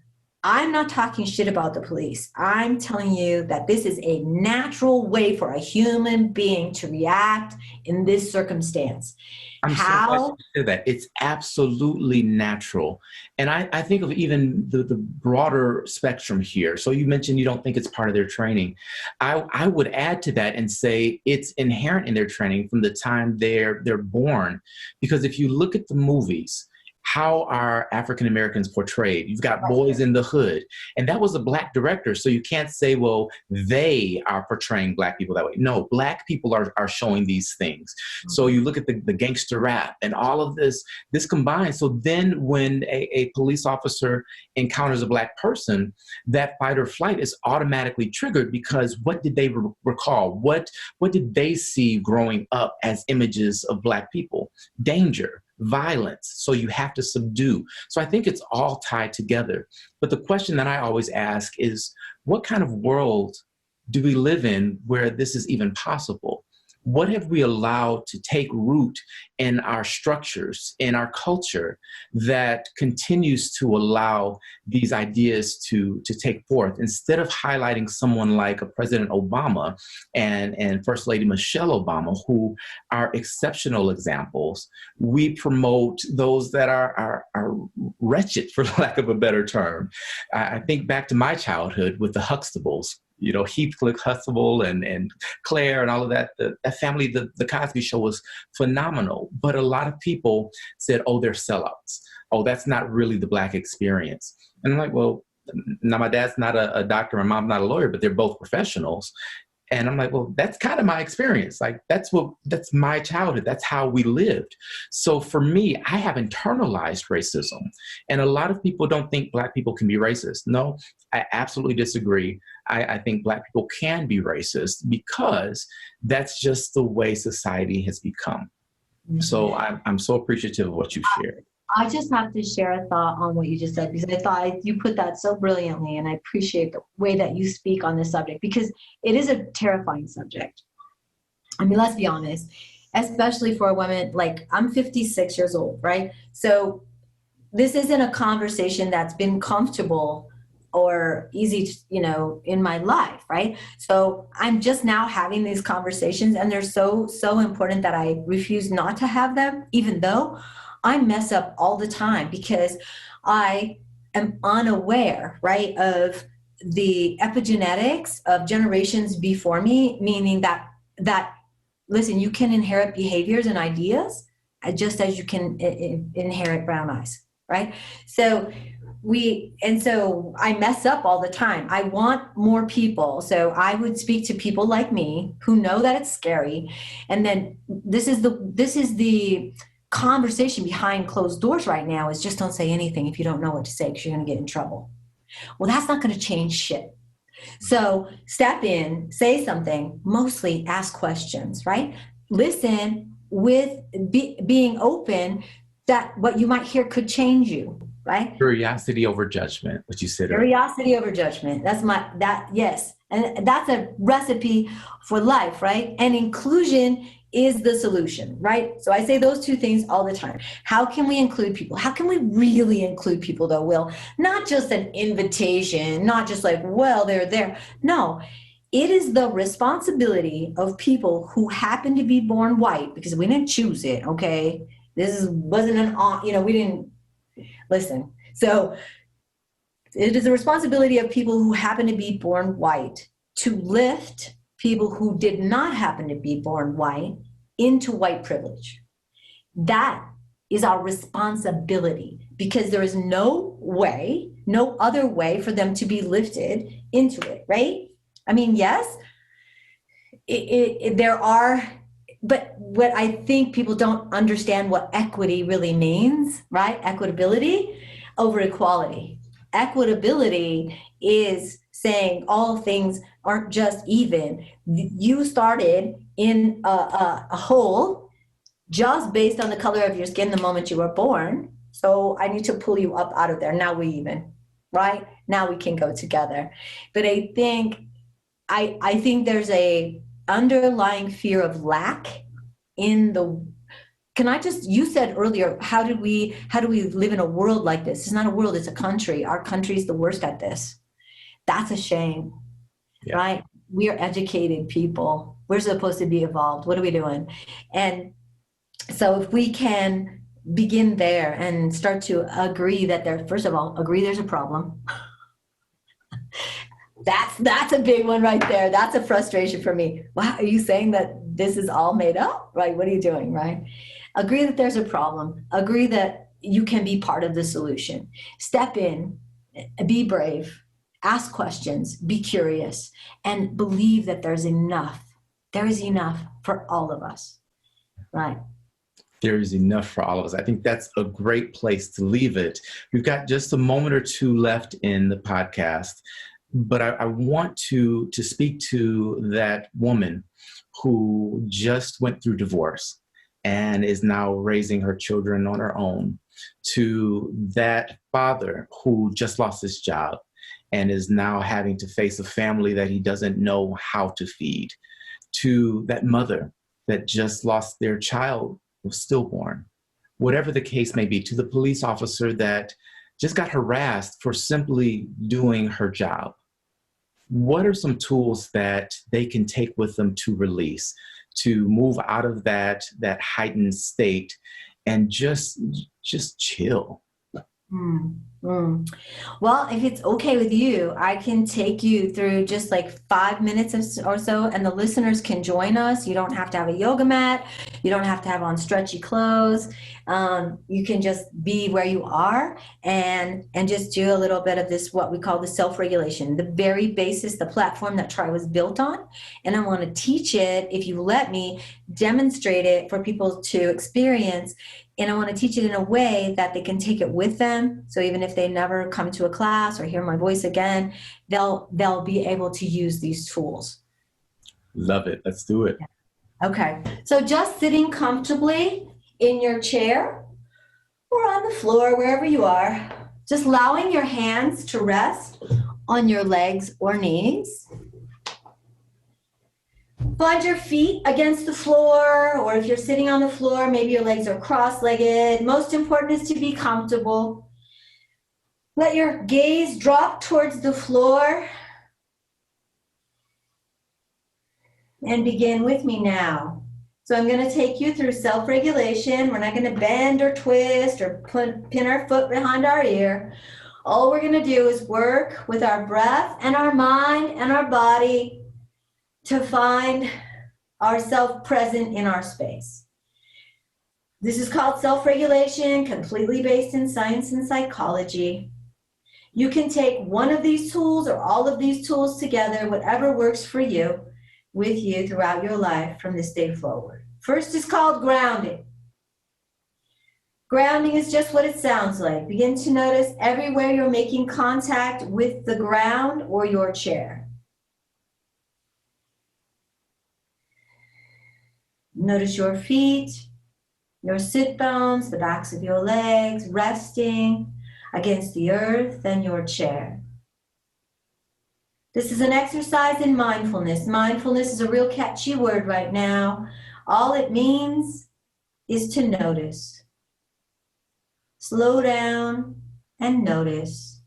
I'm not talking shit about the police. I'm telling you that this is a natural way for a human being to react in this circumstance.
I'm so glad you said that. It's absolutely natural. And I think of even the broader spectrum here. So you mentioned you don't think it's part of their training. I would add to that and say it's inherent in their training from the time they're born. Because if you look at the movies, how are African Americans portrayed? You've got Boys in the Hood, and that was a Black director. So you can't say, well, they are portraying Black people that way. No, Black people are showing these things. So you look at the gangster rap and all of this combines. So then when a police officer encounters a Black person, that fight or flight is automatically triggered because what did they recall? What did they see growing up as images of Black people? Danger, violence. So you have to subdue. So I think it's all tied together. But the question that I always ask is, what kind of world do we live in where this is even possible? What have we allowed to take root in our structures, in our culture, that continues to allow these ideas to take forth? Instead of highlighting someone like a President Obama and First Lady Michelle Obama, who are exceptional examples, we promote those that are wretched, for lack of a better term. I think back to my childhood with the Huxtables. You know, Heathcliff Huxtable and Claire and all of that. That family, the Cosby Show was phenomenal. But a lot of people said, oh, they're sellouts. Oh, that's not really the Black experience. And I'm like, well, now my dad's not a doctor, my mom's not a lawyer, but they're both professionals. And I'm like, well, that's kind of my experience. Like, that's my childhood. That's how we lived. So for me, I have internalized racism. And a lot of people don't think Black people can be racist. No, I absolutely disagree. I think Black people can be racist because that's just the way society has become. So I'm so appreciative of what you shared.
I just have to share a thought on what you just said, because I thought you put that so brilliantly, and I appreciate the way that you speak on this subject, because it is a terrifying subject. I mean, let's be honest, especially for a woman. Like, I'm 56 years old, right? So this isn't a conversation that's been comfortable or easy, in my life, right? So I'm just now having these conversations, and they're so, so important that I refuse not to have them, even though I mess up all the time, because I am unaware, right, of the epigenetics of generations before me, meaning that listen, you can inherit behaviors and ideas just as you can inherit brown eyes, right? So I mess up all the time. I want more people. So I would speak to people like me who know that it's scary. And then this is the conversation behind closed doors right now, is just don't say anything if you don't know what to say, because you're going to get in trouble. Well, that's not going to change shit. So step in, say something, mostly ask questions, right? Listen with being open that what you might hear could change you, right?
Curiosity over judgment, what you said earlier.
Curiosity over judgment. Yes. And that's a recipe for life, right? And inclusion is the solution, right? So I say those two things all the time. How can we include people? How can we really include people, though, Will? Not just an invitation, not just like, well, they're there. No, it is the responsibility of people who happen to be born white, because we didn't choose it, okay? Wasn't we didn't, listen. So it is the responsibility of people who happen to be born white to lift people who did not happen to be born white into white privilege. That is our responsibility, because there is no other way for them to be lifted into it, right? I mean, yes, there are, but what I think people don't understand what equity really means, right? Equitability over equality. Equitability is saying all things aren't just even. You started in a hole just based on the color of your skin the moment you were born. So I need to pull you up out of there. Now we even, right? Now we can go together. But I think there's a underlying fear of lack in the. You said earlier, how do we live in a world like this? It's not a world, it's a country. Our country is the worst at this. That's a shame, yeah. Right? We are educated people. We're supposed to be evolved. What are we doing? And so if we can begin there and start to agree that first of all, agree there's a problem. That's a big one right there. That's a frustration for me. Wow, are you saying that this is all made up? Right? What are you doing, right? Agree that there's a problem. Agree that you can be part of the solution. Step in, be brave, ask questions, be curious, and believe that there's enough. There is enough for all of us, right?
There is enough for all of us. I think that's a great place to leave it. We've got just a moment or two left in the podcast, but I want to speak to that woman who just went through divorce and is now raising her children on her own, to that father who just lost his job and is now having to face a family that he doesn't know how to feed, to that mother that just lost their child, was stillborn, whatever the case may be, to the police officer that just got harassed for simply doing her job. What are some tools that they can take with them to release, to move out of that heightened state and just chill?
Well, if it's okay with you, I can take you through just like 5 minutes or so, and the listeners can join us. You don't have to have a yoga mat. You don't have to have on stretchy clothes. You can just be where you are and just do a little bit of this, what we call the self-regulation, the very basis, the platform that Try was built on. And I want to teach it, if you let me, demonstrate it for people to experience. And I want to teach it in a way that they can take it with them. So even if they never come to a class or hear my voice again, they'll be able to use these tools.
Love it. Let's do it.
Okay. So just sitting comfortably in your chair, or on the floor, wherever you are, just allowing your hands to rest on your legs or knees. Find your feet against the floor, or if you're sitting on the floor, maybe your legs are cross-legged. Most important is to be comfortable. Let your gaze drop towards the floor. And begin with me now. So I'm going to take you through self-regulation. We're not going to bend or twist or pin our foot behind our ear. All we're going to do is work with our breath and our mind and our body to find ourselves present in our space. This is called self-regulation, completely based in science and psychology. You can take one of these tools or all of these tools together, whatever works for you, with you throughout your life from this day forward. First is called grounding. Grounding is just what it sounds like. Begin to notice everywhere you're making contact with the ground or your chair. Notice your feet, your sit bones, the backs of your legs, resting against the earth and your chair. This is an exercise in mindfulness. Mindfulness is a real catchy word right now. All it means is to notice. Slow down and notice.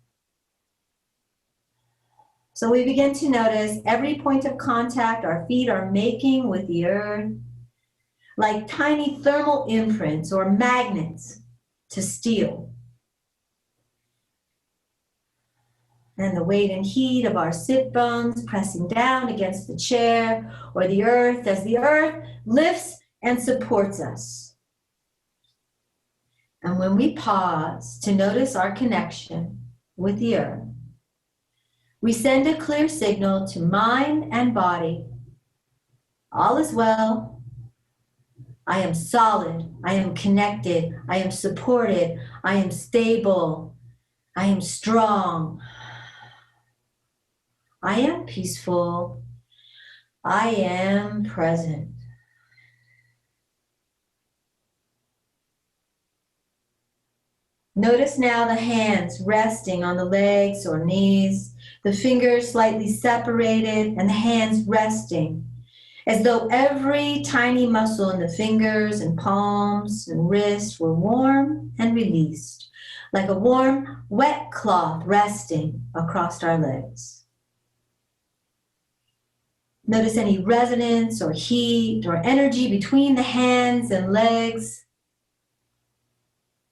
So we begin to notice every point of contact our feet are making with the earth, like tiny thermal imprints or magnets to steel. And the weight and heat of our sit bones pressing down against the chair or the earth as the earth lifts and supports us. And when we pause to notice our connection with the earth, we send a clear signal to mind and body. All is well. I am solid. I am connected. I am supported. I am stable. I am strong. I am peaceful. I am present. Notice now the hands resting on the legs or knees, the fingers slightly separated, and the hands resting, as though every tiny muscle in the fingers and palms and wrists were warm and released, like a warm, wet cloth resting across our legs. Notice any resonance or heat or energy between the hands and legs.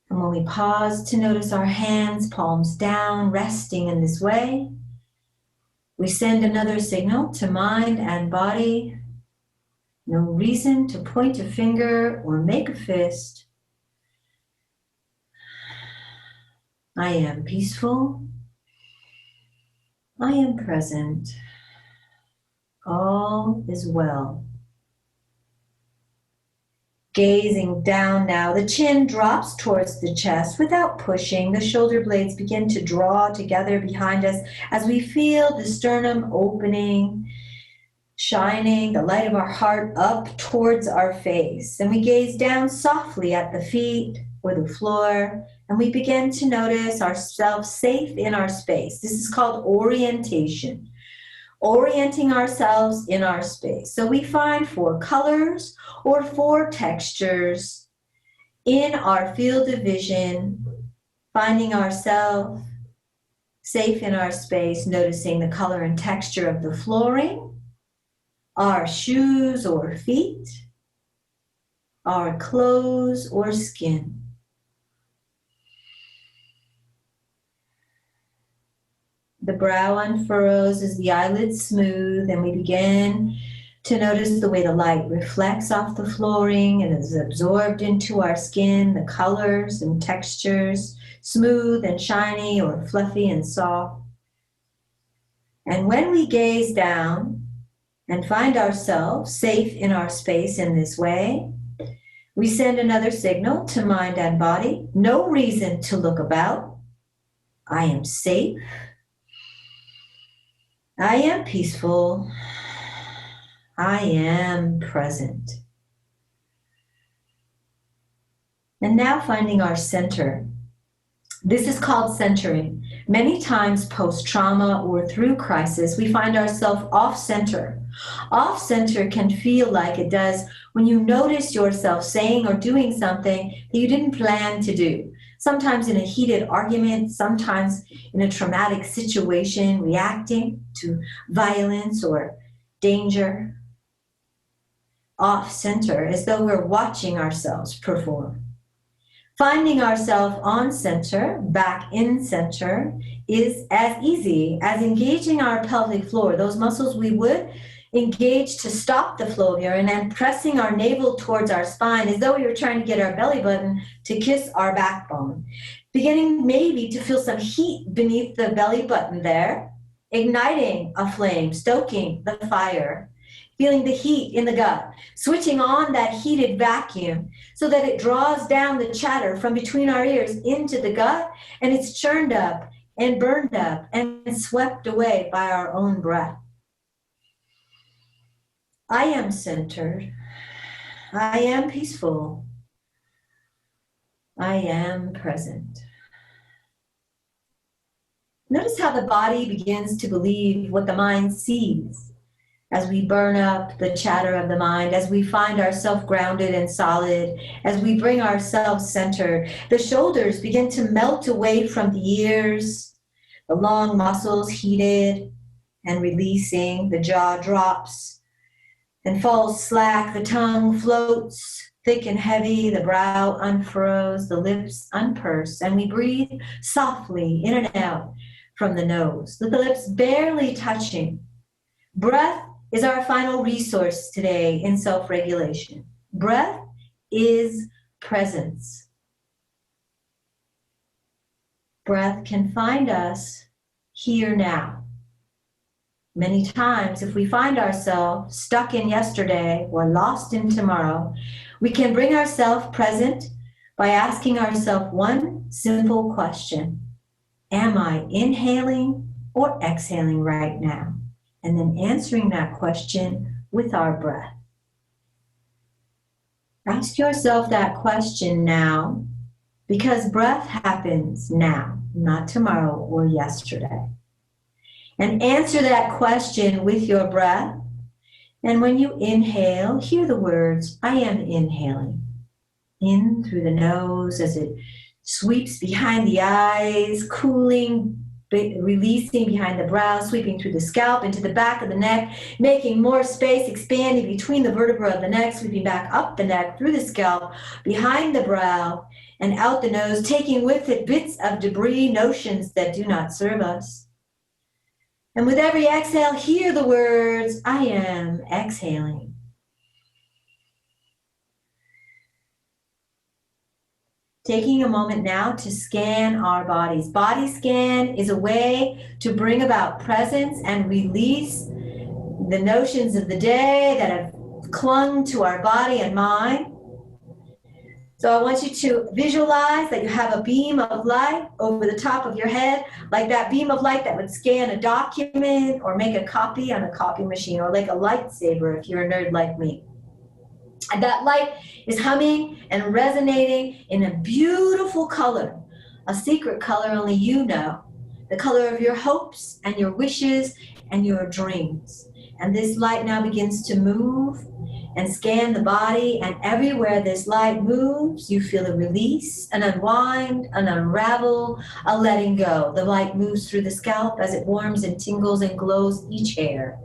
And when we pause to notice our hands, palms down, resting in this way, we send another signal to mind and body. No reason to point a finger or make a fist. I am peaceful. I am present. All is well. Gazing down now, the chin drops towards the chest without pushing. The shoulder blades begin to draw together behind us as we feel the sternum opening, shining the light of our heart up towards our face. And we gaze down softly at the feet or the floor, and we begin to notice ourselves safe in our space. This is called orientation. Orienting ourselves in our space. So we find 4 colors or 4 textures in our field of vision, finding ourselves safe in our space, noticing the color and texture of the flooring, our shoes or feet, our clothes or skin. The brow unfurrows as the eyelids smooth, and we begin to notice the way the light reflects off the flooring and is absorbed into our skin, the colors and textures, smooth and shiny or fluffy and soft. And when we gaze down and find ourselves safe in our space in this way, we send another signal to mind and body. No reason to look about. I am safe. I am peaceful. I am present. And now finding our center. This is called centering. Many times post-trauma or through crisis, we find ourselves off-center. Off-center can feel like it does when you notice yourself saying or doing something that you didn't plan to do. Sometimes in a heated argument, sometimes in a traumatic situation, reacting to violence or danger. Off-center, as though we're watching ourselves perform. Finding ourselves on center, back in center, is as easy as engaging our pelvic floor, those muscles we would engage to stop the flow of urine, and pressing our navel towards our spine as though we were trying to get our belly button to kiss our backbone. Beginning maybe to feel some heat beneath the belly button there, igniting a flame, stoking the fire. Feeling the heat in the gut, switching on that heated vacuum so that it draws down the chatter from between our ears into the gut, and it's churned up and burned up and swept away by our own breath. I am centered. I am peaceful. I am present. Notice how the body begins to believe what the mind sees. As we burn up the chatter of the mind, as we find ourselves grounded and solid, as we bring ourselves centered, the shoulders begin to melt away from the ears, the long muscles heated and releasing, the jaw drops and falls slack, the tongue floats thick and heavy, the brow unfurrows, the lips unpurse, and we breathe softly in and out from the nose, with the lips barely touching. Breath is our final resource today in self-regulation. Breath is presence. Breath can find us here now. Many times, if we find ourselves stuck in yesterday or lost in tomorrow, we can bring ourselves present by asking ourselves one simple question. Am I inhaling or exhaling right now? And then answering that question with our breath. Ask yourself that question now, because breath happens now, not tomorrow or yesterday. And answer that question with your breath. And when you inhale, hear the words, I am inhaling. In through the nose as it sweeps behind the eyes, cooling, releasing behind the brow, sweeping through the scalp into the back of the neck, making more space, expanding between the vertebrae of the neck, sweeping back up the neck, through the scalp, behind the brow, and out the nose, taking with it bits of debris, notions that do not serve us. And with every exhale, hear the words, I am exhaling. Taking a moment now to scan our bodies. Body scan is a way to bring about presence and release the notions of the day that have clung to our body and mind. So I want you to visualize that you have a beam of light over the top of your head, like that beam of light that would scan a document or make a copy on a copy machine, or like a lightsaber if you're a nerd like me. And that light is humming and resonating in a beautiful color, a secret color only you know, the color of your hopes and your wishes and your dreams. And this light now begins to move and scan the body, and everywhere this light moves, you feel a release, an unwind, an unravel, a letting go. The light moves through the scalp as it warms and tingles and glows each hair.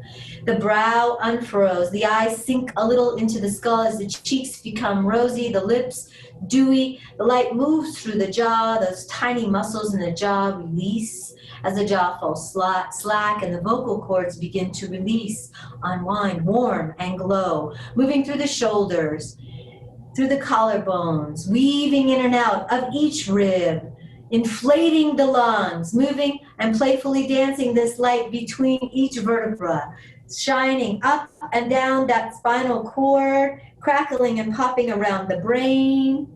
The brow unfurrows, the eyes sink a little into the skull as the cheeks become rosy, the lips dewy. The light moves through the jaw, those tiny muscles in the jaw release as the jaw falls slack and the vocal cords begin to release, unwind, warm and glow, moving through the shoulders, through the collarbones, weaving in and out of each rib, inflating the lungs, moving and playfully dancing this light between each vertebra, shining up and down that spinal cord, crackling and popping around the brain,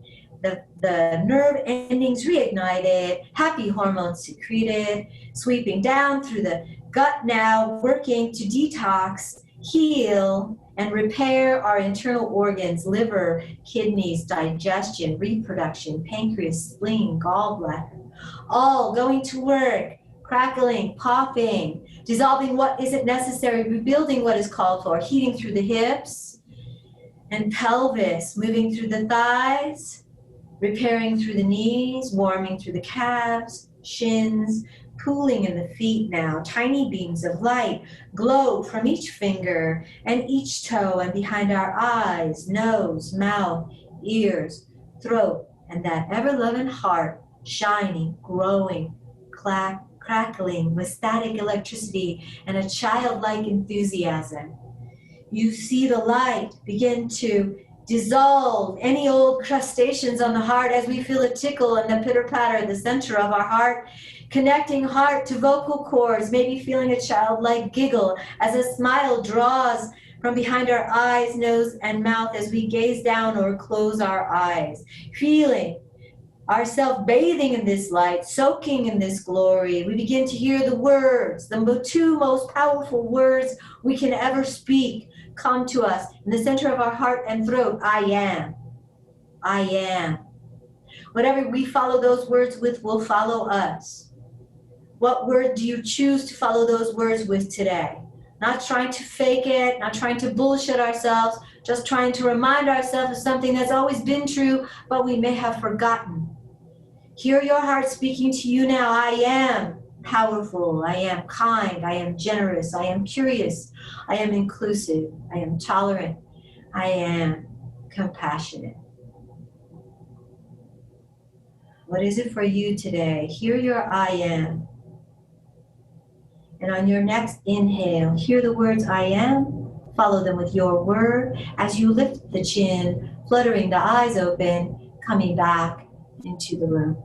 the nerve endings reignited, happy hormones secreted, sweeping down through the gut now, working to detox, heal, and repair our internal organs, liver, kidneys, digestion, reproduction, pancreas, spleen, gallbladder, all going to work, crackling, popping, dissolving what isn't necessary, rebuilding what is called for, heating through the hips and pelvis, moving through the thighs, repairing through the knees, warming through the calves, shins, cooling in the feet now. Tiny beams of light glow from each finger and each toe and behind our eyes, nose, mouth, ears, throat, and that ever-loving heart, shining, growing, crackling with static electricity and a childlike enthusiasm. You see the light begin to dissolve any old crustaceans on the heart as we feel a tickle in the pitter-patter at the center of our heart, connecting heart to vocal cords, maybe feeling a childlike giggle as a smile draws from behind our eyes, nose, and mouth as we gaze down or close our eyes, feeling ourselves bathing in this light, soaking in this glory. We begin to hear the words, the two most powerful words we can ever speak, come to us in the center of our heart and throat. I am. I am. Whatever we follow those words with will follow us. What word do you choose to follow those words with today? Not trying to fake it, not trying to bullshit ourselves, just trying to remind ourselves of something that's always been true, but we may have forgotten. Hear your heart speaking to you now. I am powerful. I am kind. I am generous. I am curious. I am inclusive. I am tolerant. I am compassionate. What is it for you today? Hear your I am. And on your next inhale, hear the words I am. Follow them with your word as you lift the chin, fluttering the eyes open, coming back into the room.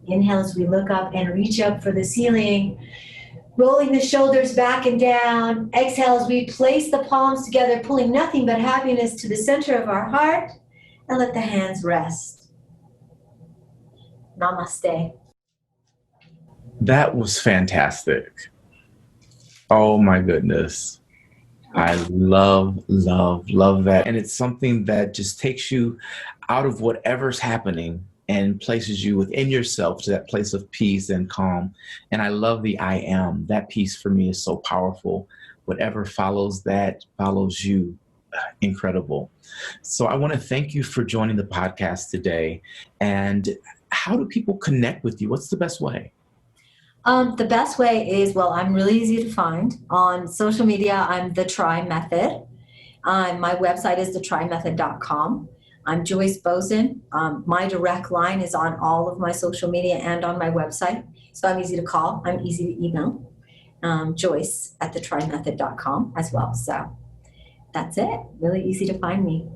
Inhale as we look up and reach up for the ceiling, rolling the shoulders back and down. Exhale as we place the palms together, pulling nothing but happiness to the center of our heart, and let the hands rest. Namaste.
That was fantastic. Oh my goodness. I love that. And it's something that just takes you out of whatever's happening and places you within yourself to that place of peace and calm. And I love the I am. That piece for me is so powerful. Whatever follows that follows you. Incredible. So I want to thank you for joining the podcast today. And how do people connect with you? What's the best way?
The best way is, well, I'm really easy to find. On social media, I'm The Try Method. My website is thetrymethod.com. I'm Joyce Bosen. My direct line is on all of my social media and on my website. So I'm easy to call. I'm easy to email. Joyce at thetrymethod.com as well. So that's it. Really easy to find me.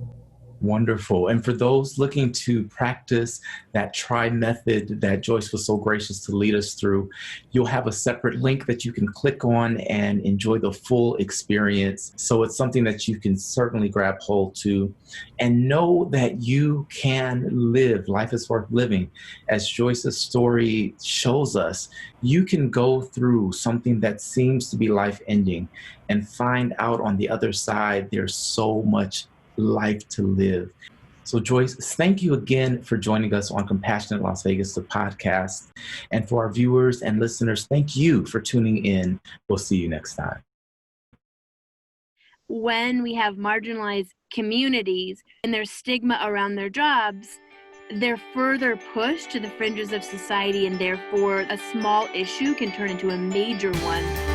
Wonderful. And for those looking to practice that try method that Joyce was so gracious to lead us through, you'll have a separate link that you can click on and enjoy the full experience. So it's something that you can certainly grab hold to and know that you can live. Life is worth living. As Joyce's story shows us, you can go through something that seems to be life-ending and find out on the other side there's so much life to live. So Joyce, thank you again for joining us on Compassionate Las Vegas, the podcast. And for our viewers and listeners, thank you for tuning in. We'll see you next time.
When we have marginalized communities and there's stigma around their jobs, they're further pushed to the fringes of society, and therefore a small issue can turn into a major one.